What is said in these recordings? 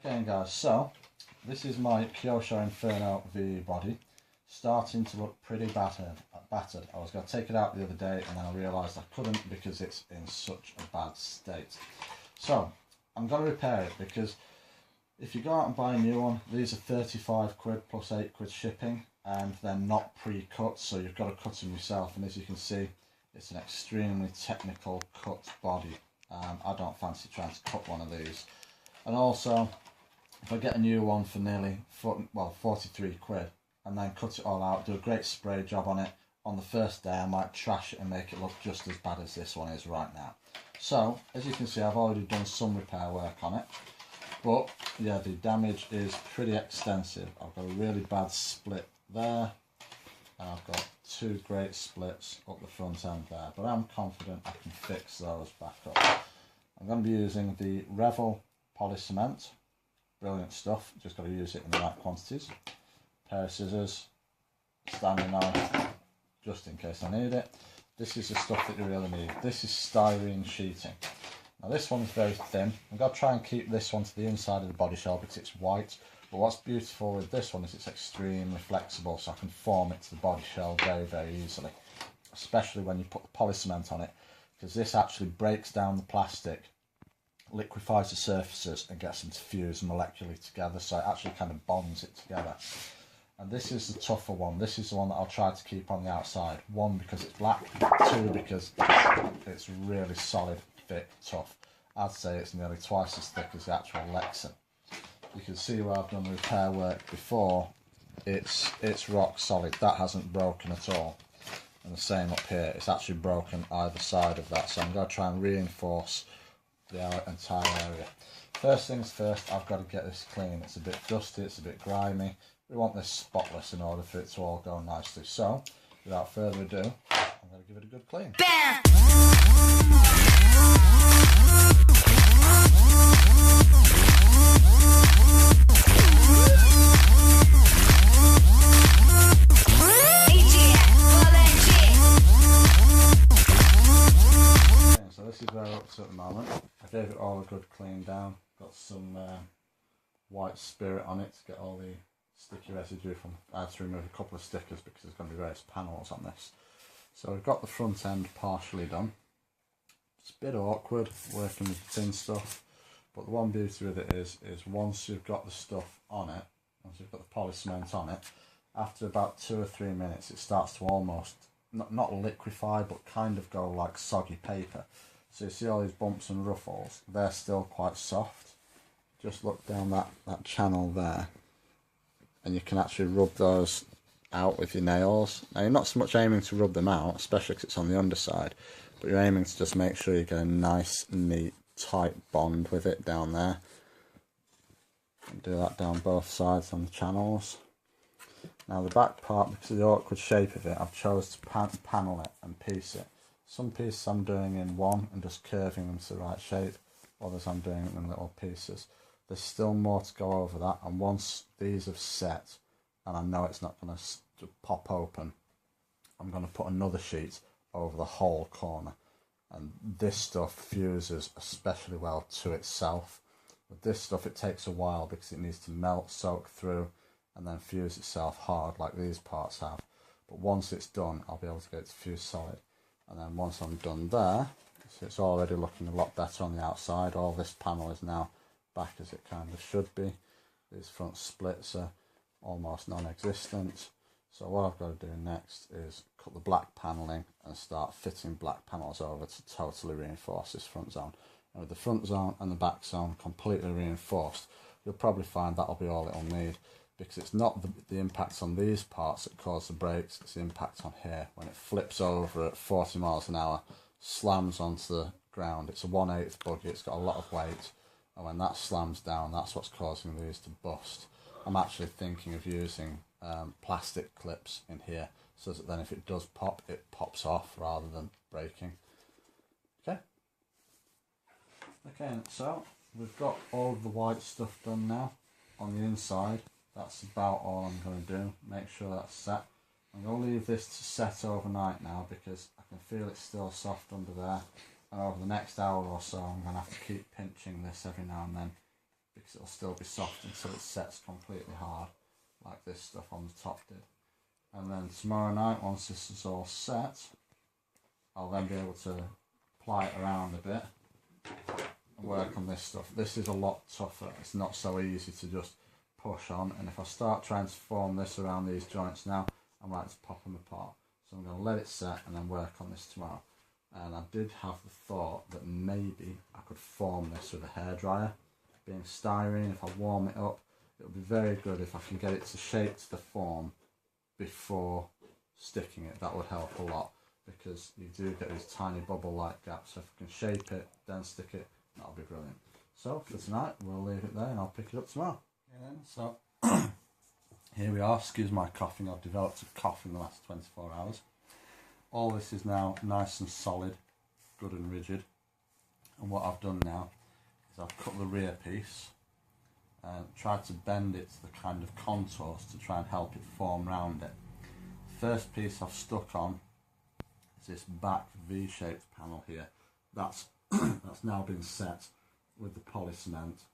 Okay guys, so this is my Kyosho Inferno V body, starting to look pretty battered. I was going to take it out the other day and then I realised I couldn't because it's in such a bad state. So I'm going to repair it, because if you go out and buy a new one, these are 35 quid plus 8 quid shipping, and they're not pre-cut, so you've got to cut them yourself. And as you can see, it's an extremely technical cut body. I don't fancy trying to cut one of these. And also, if I get a new one for nearly 43 quid and then cut it all out, do a great spray job on it, on the first day I might trash it and make it look just as bad as this one is right now. So as you can see, I've already done some repair work on it, but yeah, the damage is pretty extensive. I've got a really bad split there, and I've got two great splits up the front end there, but I'm confident I can fix those back up. I'm going to be using the Revel poly cement. Brilliant stuff, just got to use it in the right quantities. Pair of scissors, standing knife, just in case I need it. This is the stuff that you really need. This is styrene sheeting. Now this one's very thin. I'm going to try and keep this one to the inside of the body shell because it's white. But what's beautiful with this one is it's extremely flexible, so I can form it to the body shell very, very easily. Especially when you put the poly cement on it, because this actually breaks down the plastic, liquefies the surfaces and gets them to fuse molecularly together, so it actually kind of bonds it together. And this is the tougher one. This is the one that I'll try to keep on the outside. One, because it's black. Two, because it's really solid, thick, tough. I'd say it's nearly twice as thick as the actual Lexan. You can see where I've done repair work before. It's rock solid. That hasn't broken at all. And the same up here. It's actually broken either side of that. So I'm going to try and reinforce the entire area. First things first, I've got to get this clean. It's a bit dusty, it's a bit grimy. We want this spotless in order for it to all go nicely. So, without further ado, I'm going to give it a good clean. Bam! Okay, so this is where we're up to at the moment. I gave it all a good clean down. Got some white spirit on it to get all the sticky residue from. I had to remove a couple of stickers because there's going to be various panels on this. So we've got the front end partially done. It's a bit awkward working with thin stuff, but the one beauty with it is once you've got the stuff on it, once you've got the poly cement on it, after about 2 or 3 minutes it starts to almost, not liquefy, but kind of go like soggy paper. So you see all these bumps and ruffles, they're still quite soft. Just look down that channel there, and you can actually rub those out with your nails. Now you're not so much aiming to rub them out, especially because it's on the underside, but you're aiming to just make sure you get a nice, neat, tight bond with it down there. And do that down both sides on the channels. Now the back part, because of the awkward shape of it, I've chose to panel it and piece it. Some pieces I'm doing in one and just curving them to the right shape, others I'm doing in little pieces. There's still more to go over that, and once these have set and I know it's not going to pop open, I'm going to put another sheet over the whole corner, and this stuff fuses especially well to itself. With this stuff it takes a while because it needs to melt, soak through and then fuse itself hard like these parts have, but once it's done I'll be able to get it to fuse solid. And then once I'm done there, so it's already looking a lot better on the outside. All this panel is now back as it kind of should be. These front splits are almost non-existent. So what I've got to do next is cut the black panelling and start fitting black panels over to totally reinforce this front zone. And with the front zone and the back zone completely reinforced, you'll probably find that'll be all it'll need, because it's not the impacts on these parts that cause the breaks, it's the impact on here. When it flips over at 40 miles an hour, slams onto the ground, it's a 1/8 buggy, it's got a lot of weight, and when that slams down, that's what's causing these to bust. I'm actually thinking of using plastic clips in here, so that then if it does pop, it pops off rather than breaking. Okay, so we've got all of the white stuff done now on the inside. That's about all I'm going to do. Make sure that's set. I'm going to leave this to set overnight now because I can feel it's still soft under there. And over the next hour or so I'm going to have to keep pinching this every now and then because it'll still be soft until it sets completely hard, like this stuff on the top did. And then tomorrow night, once this is all set, I'll then be able to ply it around a bit and work on this stuff. This is a lot tougher. It's not so easy to just push on, and if I start trying to form this around these joints now, I might just pop them apart. So I'm going to let it set and then work on this tomorrow. And I did have the thought that maybe I could form this with a hairdryer. Being styrene, if I warm it up, it'll be very good if I can get it to shape to the form before sticking it. That would help a lot, because you do get these tiny bubble-like gaps. So if I can shape it, then stick it, that'll be brilliant. So for tonight, we'll leave it there and I'll pick it up tomorrow. Okay, so here we are. Excuse my coughing. I've developed a cough in the last 24 hours. All this is now nice and solid, good and rigid. And what I've done now is I've cut the rear piece and tried to bend it to the kind of contours to try and help it form round it. The first piece I've stuck on is this back V-shaped panel here. That's now been set with the poly cement,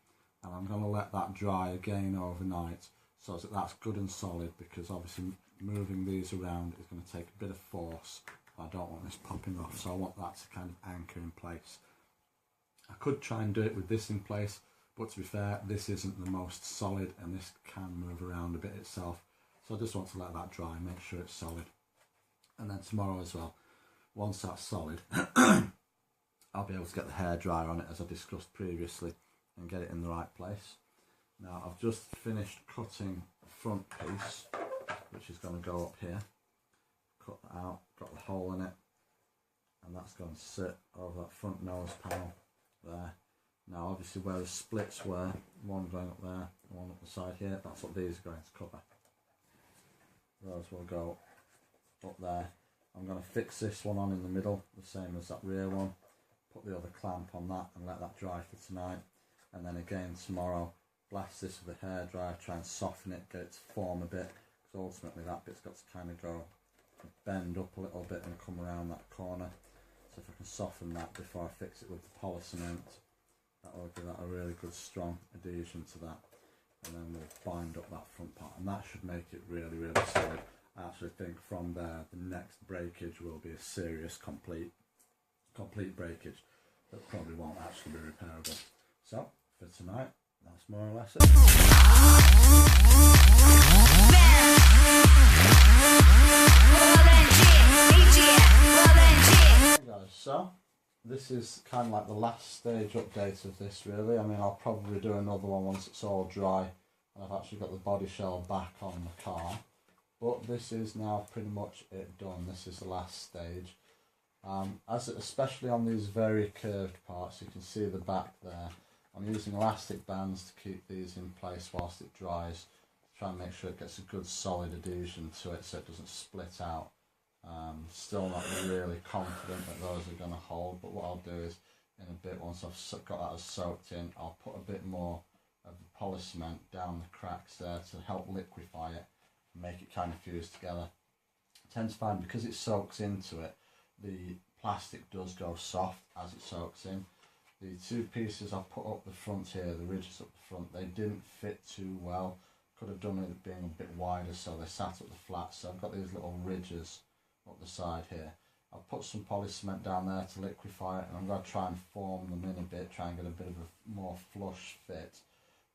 and I'm going to let that dry again overnight so that that's good and solid, because obviously moving these around is going to take a bit of force. I don't want this popping off, so I want that to kind of anchor in place. I could try and do it with this in place, but to be fair, this isn't the most solid and this can move around a bit itself. So I just want to let that dry, make sure it's solid. And then tomorrow as well, once that's solid, I'll be able to get the hairdryer on it as I discussed previously and get it in the right place. Now I've just finished cutting the front piece, which is going to go up here. Cut that out, got the hole in it, and that's going to sit over that front nose panel there. Now obviously where the splits were, one going up there, one up the side here, that's what these are going to cover. Those will go up there. I'm going to fix this one on in the middle, the same as that rear one. Put the other clamp on that and let that dry for tonight. And then again tomorrow, blast this with a hairdryer, try and soften it, get it to form a bit, because ultimately that bit's got to kind of go bend up a little bit and come around that corner. So if I can soften that before I fix it with the poly cement, that will give that a really good strong adhesion to that. And then we'll bind up that front part, and that should make it really, really solid. I actually think from there the next breakage will be a serious complete breakage that probably won't actually be repairable. So for tonight, that's more or less it. Hey guys, so this is kind of like the last stage update of this really. I mean, I'll probably do another one once it's all dry and I've actually got the body shell back on the car. But this is now pretty much it done. This is the last stage. Especially on these very curved parts, you can see the back there. I'm using elastic bands to keep these in place whilst it dries, to try and make sure it gets a good solid adhesion to it so it doesn't split out. Still not really confident that those are going to hold, but what I'll do is in a bit, once I've got that as soaked in, I'll put a bit more of the poly cement down the cracks there to help liquefy it and make it kind of fuse together. I tend to find because it soaks into it, the plastic does go soft as it soaks in. The two pieces I've put up the front here, the ridges up the front, they didn't fit too well. Could have done with it being a bit wider, so they sat up the flat. So I've got these little ridges up the side here. I've put some poly cement down there to liquefy it, and I'm going to try and form them in a bit, try and get a bit of a more flush fit.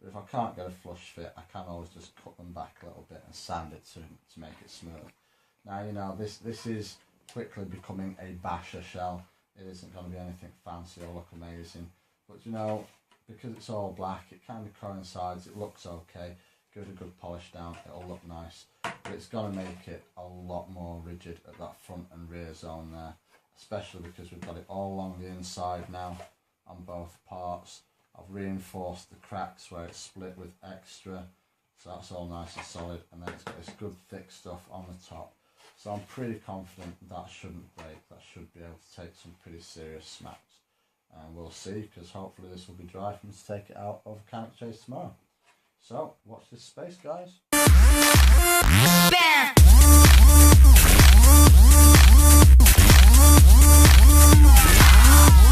But if I can't get a flush fit, I can always just cut them back a little bit and sand it to make it smooth. Now, you know, this is quickly becoming a basher shell. It isn't going to be anything fancy or look amazing, but you know, because it's all black, it kind of coincides, it looks okay. Give it a good polish down, it'll look nice, but it's going to make it a lot more rigid at that front and rear zone there, especially because we've got it all along the inside now on both parts. I've reinforced the cracks where it's split with extra, so that's all nice and solid, and then it's got this good thick stuff on the top. So I'm pretty confident that shouldn't break, that should be able to take some pretty serious smacks. And we'll see, because hopefully this will be dry for me to take it out over Cannock Chase tomorrow. So, watch this space, guys.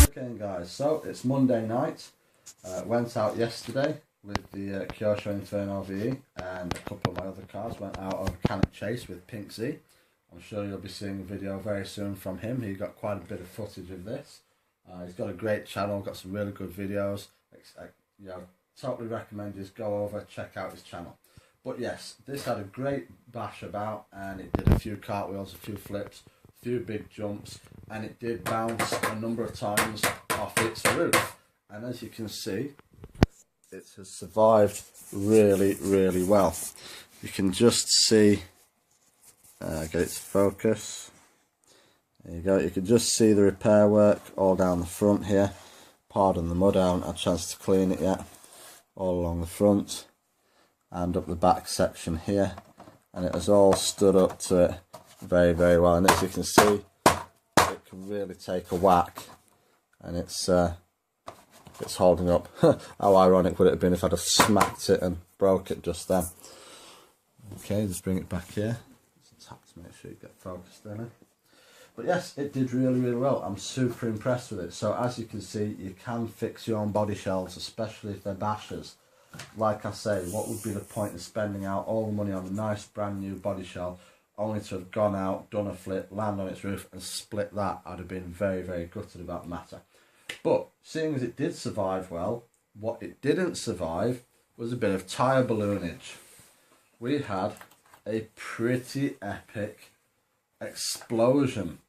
Okay guys, so it's Monday night, went out yesterday, with the Kyosho Inferno VE, and a couple of my other cars. Went out on a Cannock chase with Pink Z. I'm sure you'll be seeing a video very soon from him. He got quite a bit of footage of this. He's got a great channel, got some really good videos. You know, totally recommend you just go over, check out his channel. But yes, this had a great bash about, and it did a few cartwheels, a few flips, a few big jumps, and it did bounce a number of times off its roof. And as you can see, it has survived really, really well. You can just see, get it to focus. There you go. You can just see the repair work all down the front here. Pardon the mud, I haven't had a chance to clean it yet. All along the front and up the back section here, and it has all stood up to it very, very well. And as you can see, it can really take a whack, and it's holding up. How ironic would it have been if I'd have smacked it and broke it just then? Okay, just bring it back here. Just tap to make sure you get focused in it. But yes, it did really, really well. I'm super impressed with it. So as you can see, you can fix your own body shells, especially if they're bashers. Like I say, what would be the point of spending out all the money on a nice brand new body shell, only to have gone out, done a flip, land on its roof and split that? I'd have been very, very gutted about the matter. But seeing as it did survive well, what it didn't survive was a bit of tyre balloonage. We had a pretty epic explosion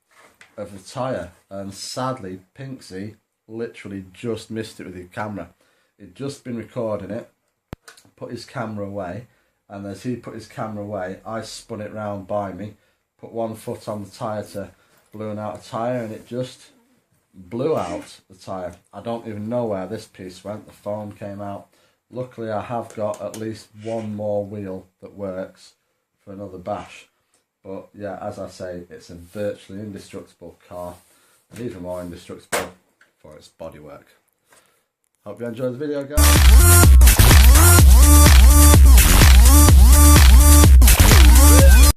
of the tyre, and sadly Pink Z literally just missed it with his camera. He'd just been recording it, put his camera away, and as he put his camera away, I spun it round by me, put one foot on the tyre to balloon out a tyre, and it just blew out the tyre. I don't even know where this piece went. The foam came out. Luckily I have got at least one more wheel that works for another bash. But yeah, as I say, it's a virtually indestructible car, and even more indestructible for its bodywork. Hope you enjoyed the video, guys.